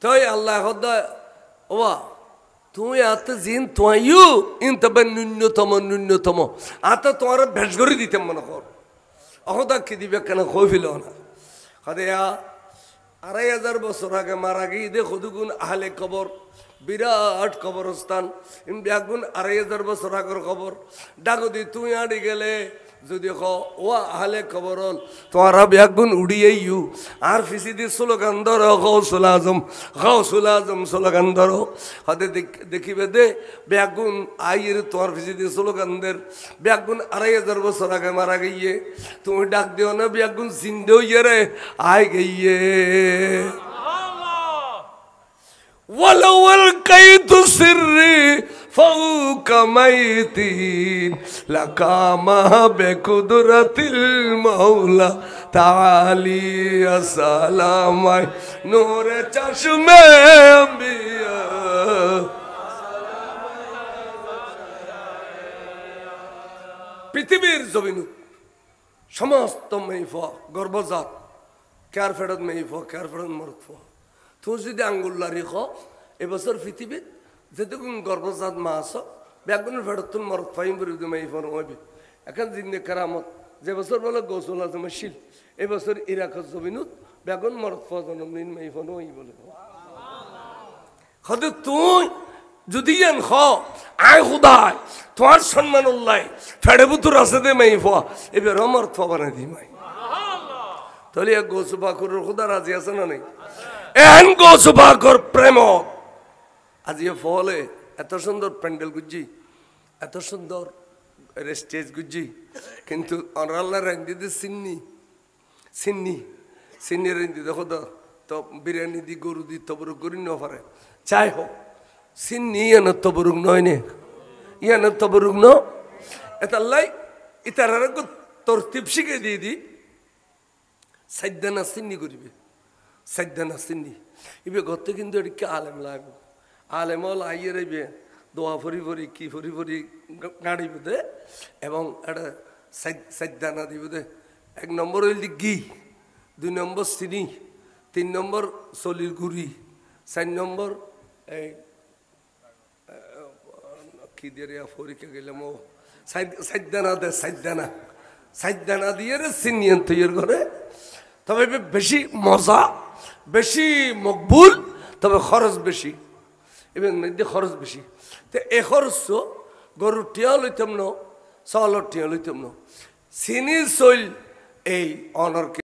তাই আল্লাহ হদা ওয়া তুই এত জিন তুইও ইনতবে ন্যূনতম আত তোমার ভেস করে দিতাম মনে কর অহদা কি দিবে কেন কইল না হদেয়া ২৫০০ বছর আগে মারা গিয়ে দেখো দুগুণ আহলে কবর বিরাট কবরস্থান ব্যাগুন ২৫০০ বছর আগের খবর ডাকো দি তুই আড়ি গেলে যদি ও আহলে কবর তোমারা ব্যাগুন উড়িয়ে আর ফিসি দি স্লোগান ধরো গৌসুল আজম স্লোগান ধরো হতে দেখিবে দে ব্যাগুন আইয়ের তোমার ফিসি দি স্লোগান দের ব্যাগুন ২৫০০ বছর আগে মারা গিয়ে তুমি ডাক দিও না ব্যাগুন জিন্দে হইয়ে রে আয় গিয়ে ولو ألقيت سري فوق ميتين لقام بقدرة المولى تعالي السلام نور چشم أنبياء পৃথিবীর জমিনে সমস্ত মেইফা গর্ভজাত কার ফেরত মেইফা কার ফেরত মরত তুই যদি আঙ্গুল্লারি খ এবছর পৃথিবীত যেটুকুন গর্ভজাত মা আস ব্যাগুনের ফেরতুন মরত ফাইম বিরুদ্ধে মেইফান হইবে এখন জিন্নে কারামত যে বছর বলে গৌসুল আজমের শিল এবছর ইরাকের জমিনুত ব্যাগুন মরত ফা জন্মদিন মেইফান হই বলে হতে তুই যদি এন খ আয় খুদায় তোমার সম্মান উল্লাই ফেড়ে বুতুর আছে দে মেইফা এবার মরত ফা বানাই দি মাই তাহলে এক গৌসু বাকুরের খুদা রাজি আছে না নেই এন গৌসু বাকুর প্রেম আজ ফলে এত সুন্দর প্যান্ডেল গুজি এত সুন্দর স্টেজ গুজি কিন্তু অনাল্লা রেঞ্জি দি সিন্নি রেঞ্জি দেখো তো বিরিয়ানি দি গরু দি তবরুক করি ন পারে চাই হোক সিন্নি ইয়ানোর তবরুক নয় নে ইয়ানোর তবরুক ন এতাল্লাই ইতার তরতিব শিখে দিয়ে দি সাইদানা সিন্নি করিবে সাইদানা সিন্নি ইবে ঘরতে কিন্তু এটিকে আলেম লাগবে আলেম হল আইয়ে রইবে দোয়া ফরি কি ফরি গাড়িবে দে এবং একটা সাইদানা দিবে দে ১ নম্বর হইল ঘি ২ নম্বর চিনি ৩ নম্বর চলির গুড়ি ৪ নম্বর এই কি দিয়ে ফরিকে গেলাম ও সাইদানা দে সাইদানা দিয়ে রে চিনি তৈরি করে তবে বেশি মজা বেশি মকবুল তবে খরচ বেশি এবং খরচ বেশি তো এ খরচ গরুর টিয়া লইতাম ন চাউলের টিয়া লইতাম ন চিনি চইল এই অনরকে